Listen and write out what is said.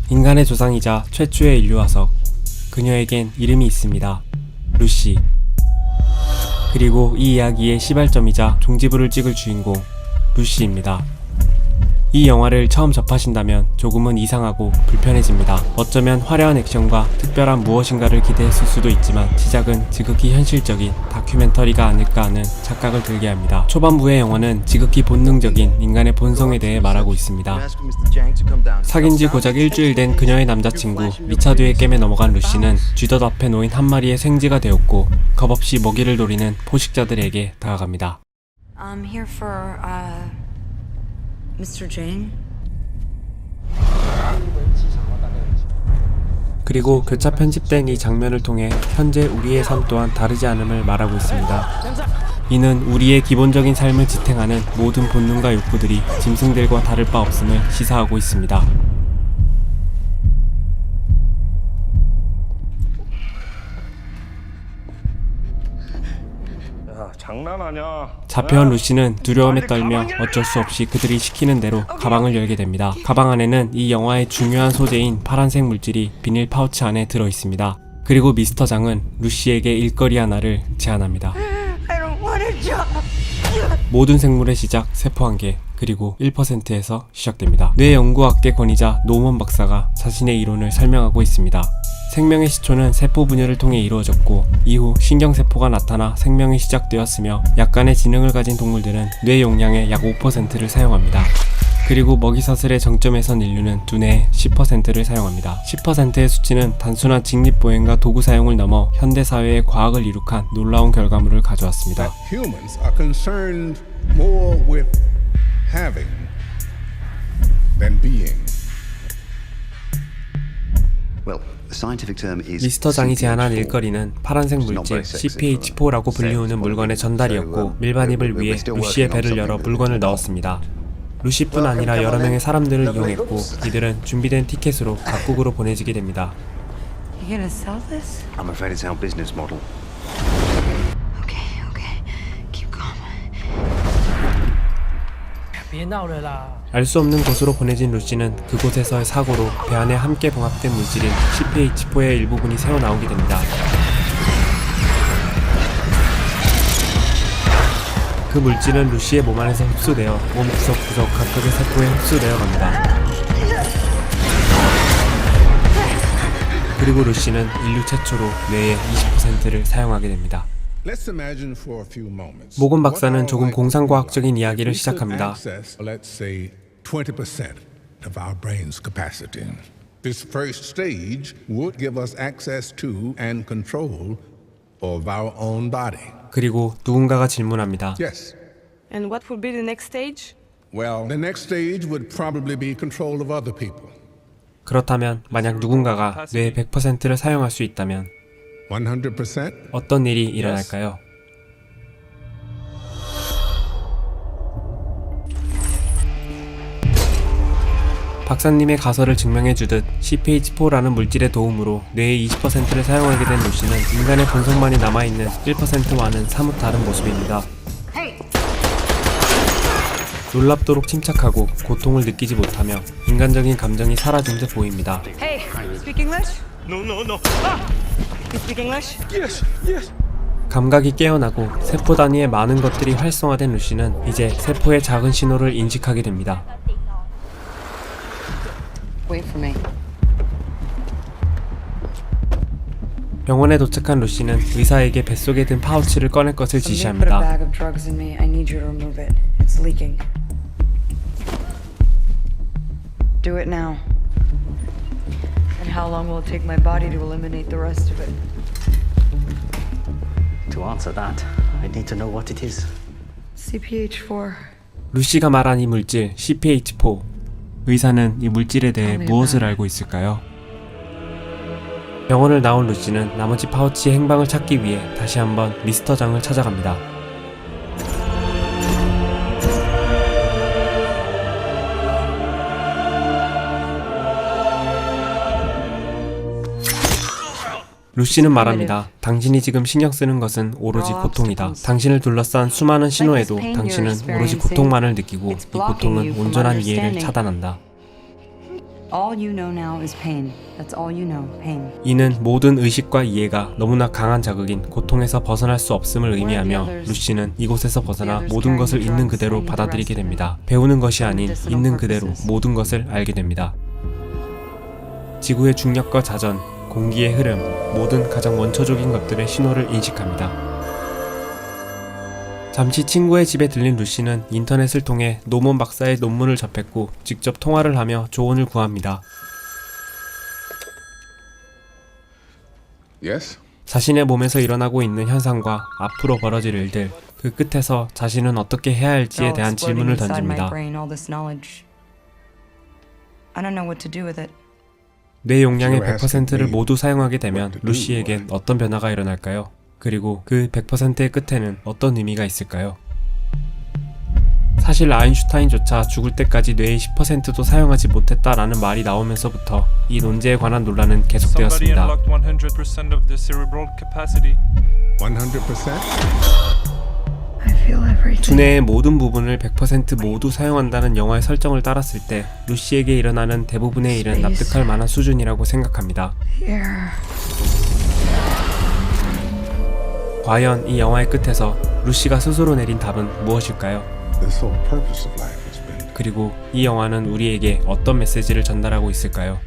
인간의 조상이자 최초의 인류화석. 그녀에겐 이름이 있습니다. 루시. 그리고 이 이야기의 시발점이자 종지부를 찍을 주인공 루시입니다. 이 영화를 처음 접하신다면 조금은 이상하고 불편해집니다. 어쩌면 화려한 액션과 특별한 무엇인가를 기대했을 수도 있지만 시작은 지극히 현실적인 다큐멘터리가 아닐까 하는 착각을 들게 합니다. 초반부의 영화는 지극히 본능적인 인간의 본성에 대해 말하고 있습니다. 사귄 지 고작 일주일 된 그녀의 남자친구 리차드의 겜에 넘어간 루시는 쥐덫 앞에 놓인 한 마리의 생쥐가 되었고 겁없이 먹이를 노리는 포식자들에게 다가갑니다. I'm here for, Mr. Jane? 그리고 교차 편집된 이 장면을 통해 현재 우리의 삶 또한 다르지 않음을 말하고 있습니다. 이는 우리의 기본적인 삶을 지탱하는 모든 본능과 욕구들이 짐승들과 다를 바 없음을 시사하고 있습니다. 장난하냐? 잡혀온 루시는 두려움에 떨며 어쩔 수 없이 그들이 시키는 대로 가방을 열게 됩니다. 가방 안에는 이 영화의 중요한 소재인 파란색 물질이 비닐 파우치 안에 들어 있습니다. 그리고 미스터 장은 루시에게 일거리 하나를 제안합니다. 모든 생물의 시작 세포 한 개, 그리고 1%에서 시작됩니다. 뇌연구학계 권위자 노먼 박사가 자신의 이론을 설명하고 있습니다. 생명의 시초는 세포 분열을 통해 이루어졌고 이후 신경세포가 나타나 생명이 시작되었으며 약간의 지능을 가진 동물들은 뇌 용량의 약 5%를 사용합니다. 그리고 먹이사슬의 정점에 선 인류는 두뇌의 10%를 사용합니다. 10%의 수치는 단순한 직립보행과 도구 사용을 넘어 현대사회의 과학을 이룩한 놀라운 결과물을 가져왔습니다. Humans are concerned more with having than being. 미스터 장이 제안한 일거리는 파란색 물질 CPH4라고 불리우는 물건의 전달이었고 밀반입을 위해 루시의 배를 열어 물건을 넣었습니다. 루시뿐 아니라 여러 명의 사람들을 이용했고 이들은 준비된 티켓으로 각국으로 보내지게 됩니다. You gonna sell this? I'm afraid it's our business model. Okay. Keep calm. 알 수 없는 곳으로 보내진 루시는 그곳에서의 사고로 배 안에 함께 봉합된 물질인 CPH4의 일부분이 새어나오게 됩니다. 그 물질은 루시의 몸 안에서 흡수되어 몸 구석구석 각각의 세포에 흡수되어 갑니다. 그리고 루시는 인류 최초로 뇌의 20%를 사용하게 됩니다. Let's imagine for a few moments. 모건 박사는 조금 공상과학적인 이야기를 시작합니다. Let's say 20% of our brain's capacity. This first stage would give us access to and control of our own body. 그리고 누군가가 질문합니다. Yes. And what would be the next stage? Well, the next stage would probably be control of other people. 그렇다면 만약 누군가가 뇌의 100%를 사용할 수 있다면 100%? 어떤 일이 일어날까요? 박사님의 가설을 증명해주듯 CPH4라는 물질의 도움으로 뇌의 20%를 사용하게 된 루시는 인간의 본성만이 남아있는 1%와는 사뭇 다른 모습입니다. 놀랍도록 침착하고 고통을 느끼지 못하며 인간적인 감정이 사라진 듯 보입니다. Hey, speak English? No. You speak English? 감각이 깨어나고 세포 단위의 많은 것들이 활성화된 루시는 이제 세포의 작은 신호를 인식하게 됩니다. Wait for me. 병원에 도착한 루시는 의사에게 뱃속에 든 파우치를 꺼낼 것을 Somebody put a 지시합니다. bag of drugs in me. I need you to remove it. It's leaking. Do it now. And how long will it take my body to eliminate the rest of it? To answer that, I need to know what it is. CPH4. 루시가 말한 이 물질 CPH4. 의사는 이 물질에 대해 무엇을 알고 있을까요? 병원을 나온 루시는 나머지 파우치의 행방을 찾기 위해 다시 한번 미스터 장을 찾아갑니다. 루시는 말합니다. 당신이 지금 신경 쓰는 것은 오로지 고통이다. 당신을 둘러싼 수많은 신호에도 당신은 오로지 고통만을 느끼고 이 고통은 온전한 이해를 차단한다. All you know now is pain. That's all you know, pain. 이는 모든 의식과 이해가 너무나 강한 자극인 고통에서 벗어날 수 없음을 의미하며 루시는 이곳에서 벗어나 모든 것을 있는 그대로 받아들이게 됩니다. 배우는 것이 아닌 있는 그대로 모든 것을 알게 됩니다. 지구의 중력과 자전, 공기의 흐름, 모든 가장 원초적인 것들의 신호를 인식합니다. 잠시 친구의 집에 들린 루시는 인터넷을 통해 노먼 박사의 논문을 접했고 직접 통화를 하며 조언을 구합니다. Yes? 자신의 몸에서 일어나고 있는 현상과 앞으로 벌어질 일들, 그 끝에서 자신은 어떻게 해야 할지에 대한 질문을 던집니다. 뇌 용량의 100%를 모두 사용하게 되면 루시에겐 어떤 변화가 일어날까요? 그리고 그 100%의 끝에는 어떤 의미가 있을까요? 사실 아인슈타인조차 죽을 때까지 뇌의 10%도 사용하지 못했다라는 말이 나오면서부터 이 논제에 관한 논란은 계속되었습니다. 100%? I feel everything. 두뇌의 모든 부분을 100% 모두 사용한다는 영화의 설정을 따랐을 때 루시에게 일어나는 대부분의 일은 납득할 만한 수준이라고 생각합니다. Here. 과연 이 영화의 끝에서 루시가 스스로 내린 답은 무엇일까요? This whole purpose of life has been 그리고 이 영화는 우리에게 어떤 메시지를 전달하고 있을까요?